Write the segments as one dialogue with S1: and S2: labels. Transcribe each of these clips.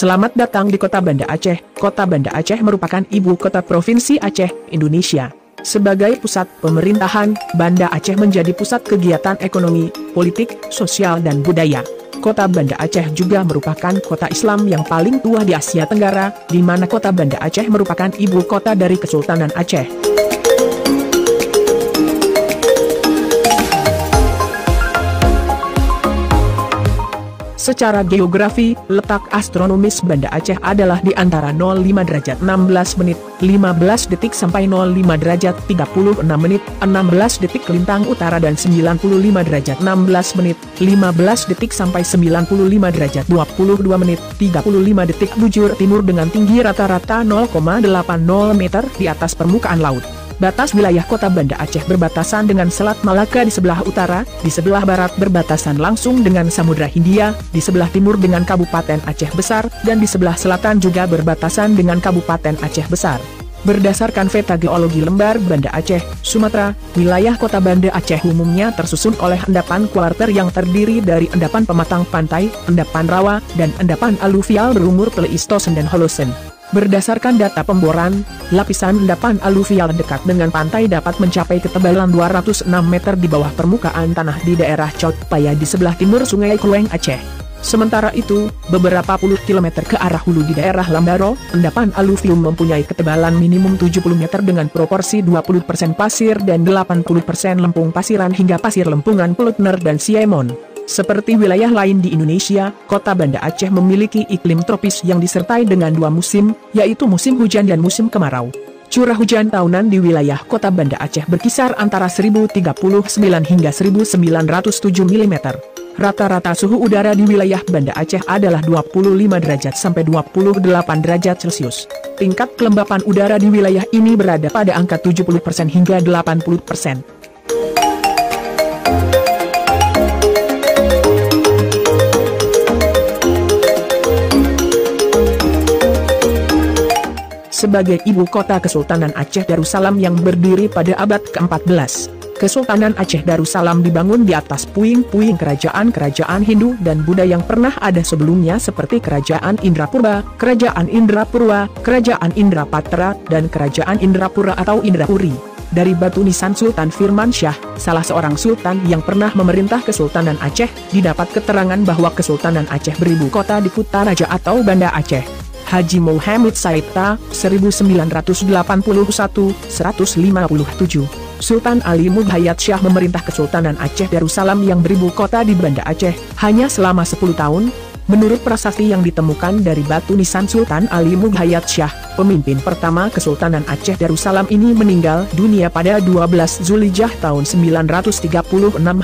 S1: Selamat datang di Kota Banda Aceh. Kota Banda Aceh merupakan ibu kota Provinsi Aceh, Indonesia. Sebagai pusat pemerintahan, Banda Aceh menjadi pusat kegiatan ekonomi, politik, sosial dan budaya. Kota Banda Aceh juga merupakan kota Islam yang paling tua di Asia Tenggara, di mana Kota Banda Aceh merupakan ibu kota dari Kesultanan Aceh. Secara geografi, letak astronomis Banda Aceh adalah di antara 05 derajat 16 menit, 15 detik sampai 05 derajat 36 menit, 16 detik lintang utara dan 95 derajat 16 menit, 15 detik sampai 95 derajat 22 menit, 35 detik bujur timur dengan tinggi rata-rata 0,80 meter di atas permukaan laut. Batas wilayah Kota Banda Aceh berbatasan dengan Selat Malaka di sebelah utara, di sebelah barat berbatasan langsung dengan Samudra Hindia, di sebelah timur dengan Kabupaten Aceh Besar, dan di sebelah selatan juga berbatasan dengan Kabupaten Aceh Besar. Berdasarkan peta geologi lembar Banda Aceh, Sumatera, wilayah Kota Banda Aceh umumnya tersusun oleh endapan kuarter yang terdiri dari endapan pematang pantai, endapan rawa, dan endapan aluvial berumur Pleistosen dan Holosen. Berdasarkan data pemboran, lapisan endapan aluvial dekat dengan pantai dapat mencapai ketebalan 206 meter di bawah permukaan tanah di daerah Caut Paya di sebelah timur Sungai Klueng Aceh. Sementara itu, beberapa puluh kilometer ke arah hulu di daerah Lambaro, endapan aluvium mempunyai ketebalan minimum 70 meter dengan proporsi 20% pasir dan 80% lempung pasiran hingga pasir lempungan Plutner dan Siemon. Seperti wilayah lain di Indonesia, Kota Banda Aceh memiliki iklim tropis yang disertai dengan dua musim, yaitu musim hujan dan musim kemarau. Curah hujan tahunan di wilayah Kota Banda Aceh berkisar antara 1039 hingga 1907 mm. Rata-rata suhu udara di wilayah Banda Aceh adalah 25 derajat sampai 28 derajat Celcius. Tingkat kelembapan udara di wilayah ini berada pada angka 70% hingga 80%. Sebagai ibu kota Kesultanan Aceh Darussalam yang berdiri pada abad ke-14. Kesultanan Aceh Darussalam dibangun di atas puing-puing kerajaan-kerajaan Hindu dan Buddha yang pernah ada sebelumnya seperti Kerajaan Indrapurba, Kerajaan Indrapurwa, Kerajaan Indrapatra, dan Kerajaan Indrapura atau Indrapuri. Dari batu nisan Sultan Firmansyah, salah seorang sultan yang pernah memerintah Kesultanan Aceh, didapat keterangan bahwa Kesultanan Aceh beribu kota di Kutaraja atau Banda Aceh. Haji Muhammad Saita, 1981-157. Sultan Ali Mughayat Shah memerintah Kesultanan Aceh Darussalam yang beribu kota di Banda Aceh, hanya selama 10 tahun. Menurut prasasti yang ditemukan dari batu nisan Sultan Ali Mughayat Shah, pemimpin pertama Kesultanan Aceh Darussalam ini meninggal dunia pada 12 Zulhijjah tahun 936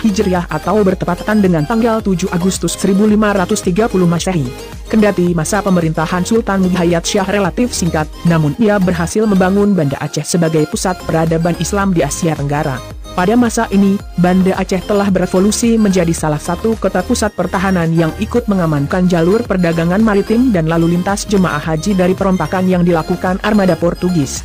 S1: Hijriah atau bertepatan dengan tanggal 7 Agustus 1530 Masehi. Kendati masa pemerintahan Sultan Mughayat Shah relatif singkat, namun ia berhasil membangun Banda Aceh sebagai pusat peradaban Islam di Asia Tenggara. Pada masa ini, Banda Aceh telah berevolusi menjadi salah satu kota pusat pertahanan yang ikut mengamankan jalur perdagangan maritim dan lalu lintas jemaah haji dari perompakan yang dilakukan armada Portugis.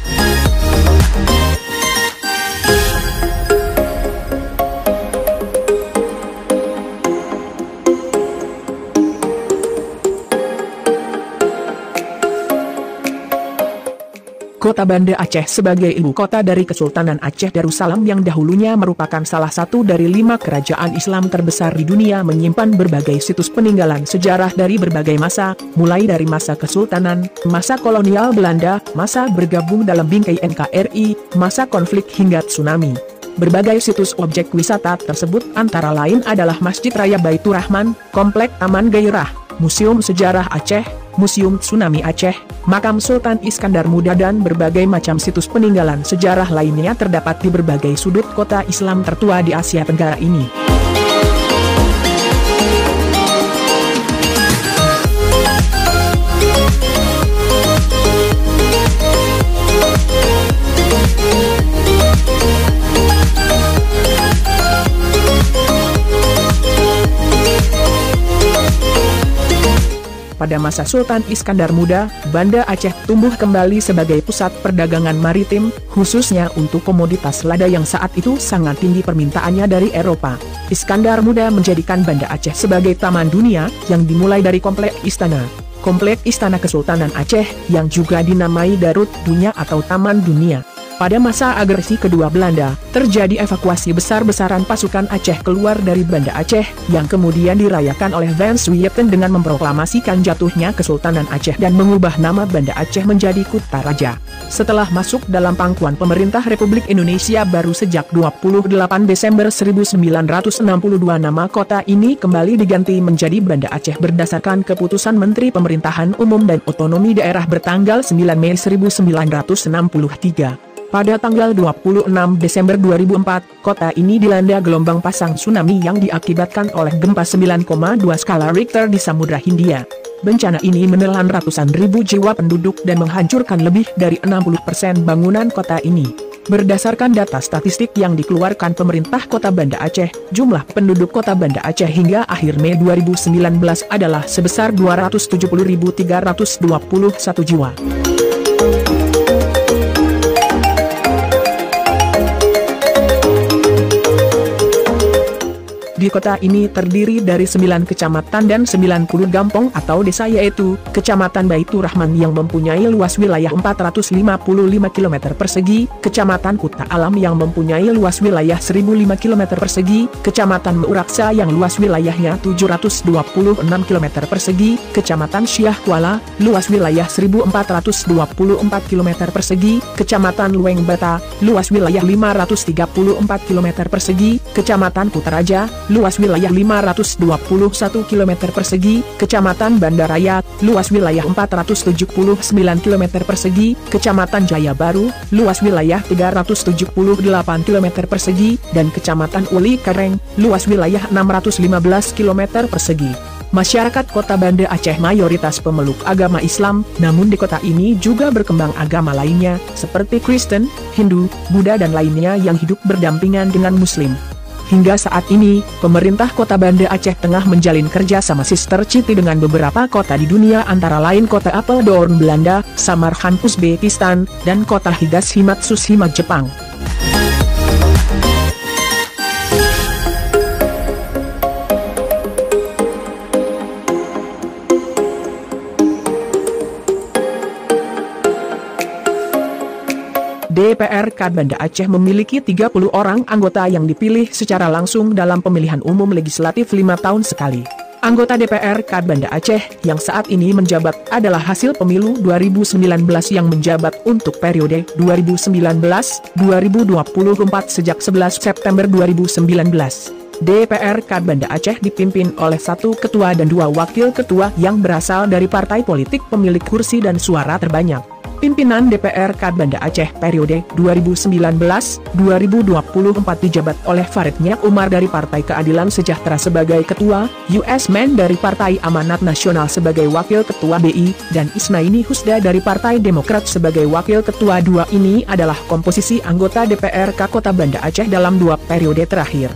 S1: Kota Banda Aceh sebagai ibu kota dari Kesultanan Aceh Darussalam yang dahulunya merupakan salah satu dari 5 kerajaan Islam terbesar di dunia menyimpan berbagai situs peninggalan sejarah dari berbagai masa, mulai dari masa Kesultanan, masa kolonial Belanda, masa bergabung dalam bingkai NKRI, masa konflik hingga tsunami. Berbagai situs objek wisata tersebut antara lain adalah Masjid Raya Baitur Rahman, Komplek Taman Gairah, Museum Sejarah Aceh, Museum Tsunami Aceh, Makam Sultan Iskandar Muda dan berbagai macam situs peninggalan sejarah lainnya terdapat di berbagai sudut kota Islam tertua di Asia Tenggara ini. Pada masa Sultan Iskandar Muda, Banda Aceh tumbuh kembali sebagai pusat perdagangan maritim, khususnya untuk komoditas lada yang saat itu sangat tinggi permintaannya dari Eropa. Iskandar Muda menjadikan Banda Aceh sebagai taman dunia, yang dimulai dari komplek istana. Komplek Istana Kesultanan Aceh, yang juga dinamai Darut Dunia atau Taman Dunia. Pada masa agresi kedua Belanda, terjadi evakuasi besar-besaran pasukan Aceh keluar dari Banda Aceh, yang kemudian dirayakan oleh Van Swieten dengan memproklamasikan jatuhnya Kesultanan Aceh dan mengubah nama Banda Aceh menjadi Kutaraja. Setelah masuk dalam pangkuan pemerintah Republik Indonesia baru sejak 28 Desember 1962 nama kota ini kembali diganti menjadi Banda Aceh berdasarkan keputusan Menteri Pemerintahan Umum dan Otonomi Daerah bertanggal 9 Mei 1963. Pada tanggal 26 Desember 2004, kota ini dilanda gelombang pasang tsunami yang diakibatkan oleh gempa 9,2 skala Richter di Samudra Hindia. Bencana ini menelan ratusan ribu jiwa penduduk dan menghancurkan lebih dari 60% bangunan kota ini. Berdasarkan data statistik yang dikeluarkan pemerintah Kota Banda Aceh, jumlah penduduk Kota Banda Aceh hingga akhir Mei 2019 adalah sebesar 270.321 jiwa. Di kota ini terdiri dari 9 kecamatan dan 90 gampong atau desa, yaitu Kecamatan Baitur Rahman yang mempunyai luas wilayah 455 km persegi, Kecamatan Kuta Alam yang mempunyai luas wilayah 1005 km persegi, Kecamatan Meuraksa yang luas wilayahnya 726 km persegi, Kecamatan Syah Kuala, luas wilayah 1424 km persegi, Kecamatan Lueng Bata, luas wilayah 534 km persegi, Kecamatan Kutaraja, luas wilayah 521 km persegi, Kecamatan Bandaraya, luas wilayah 479 km persegi, Kecamatan Jaya Baru, luas wilayah 378 km persegi, dan Kecamatan Uli Kareng, luas wilayah 615 km persegi. Masyarakat Kota Banda Aceh mayoritas pemeluk agama Islam, namun di kota ini juga berkembang agama lainnya, seperti Kristen, Hindu, Buddha dan lainnya yang hidup berdampingan dengan Muslim. Hingga saat ini, pemerintah Kota Banda Aceh tengah menjalin kerja sama Sister City dengan beberapa kota di dunia antara lain Kota Apeldoorn Belanda, Samarkand Uzbekistan, dan Kota Higashimatsushima Jepang. DPRK Banda Aceh memiliki 30 orang anggota yang dipilih secara langsung dalam pemilihan umum legislatif 5 tahun sekali. Anggota DPRK Banda Aceh yang saat ini menjabat adalah hasil pemilu 2019 yang menjabat untuk periode 2019-2024 sejak 11 September 2019. DPRK Banda Aceh dipimpin oleh 1 ketua dan 2 wakil ketua yang berasal dari partai politik pemilik kursi dan suara terbanyak. Pimpinan DPRK Banda Aceh periode 2019-2024 dijabat oleh Farid Nyak Umar dari Partai Keadilan Sejahtera sebagai Ketua, US Man dari Partai Amanat Nasional sebagai Wakil Ketua BI, dan Isnaini Husda dari Partai Demokrat sebagai Wakil Ketua. 2 ini adalah komposisi anggota DPRK Kota Banda Aceh dalam 2 periode terakhir.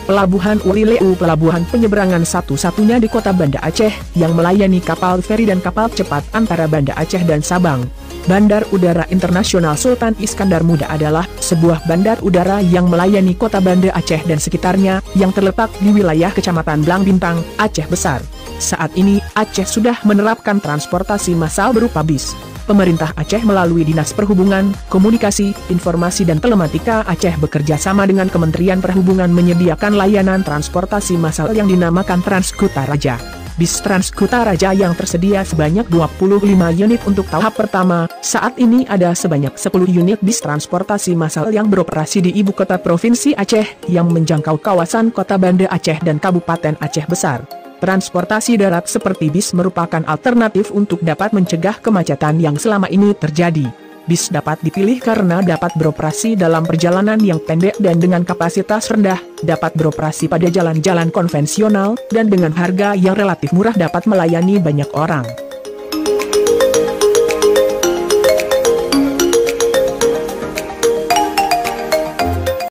S1: Pelabuhan Ulileu, pelabuhan penyeberangan satu-satunya di Kota Banda Aceh, yang melayani kapal feri dan kapal cepat antara Banda Aceh dan Sabang. Bandar Udara Internasional Sultan Iskandar Muda adalah sebuah bandar udara yang melayani Kota Banda Aceh dan sekitarnya, yang terletak di wilayah Kecamatan Blang Bintang, Aceh Besar. Saat ini, Aceh sudah menerapkan transportasi massal berupa bis. Pemerintah Aceh melalui Dinas Perhubungan, Komunikasi, Informasi dan Telematika Aceh bekerja sama dengan Kementerian Perhubungan menyediakan layanan transportasi massal yang dinamakan Transkutaraja. Bis Transkutaraja yang tersedia sebanyak 25 unit untuk tahap pertama. Saat ini ada sebanyak 10 unit bis transportasi massal yang beroperasi di ibu kota Provinsi Aceh yang menjangkau kawasan Kota Banda Aceh dan Kabupaten Aceh Besar. Transportasi darat seperti bis merupakan alternatif untuk dapat mencegah kemacetan yang selama ini terjadi. Bis dapat dipilih karena dapat beroperasi dalam perjalanan yang pendek dan dengan kapasitas rendah, dapat beroperasi pada jalan-jalan konvensional, dan dengan harga yang relatif murah dapat melayani banyak orang.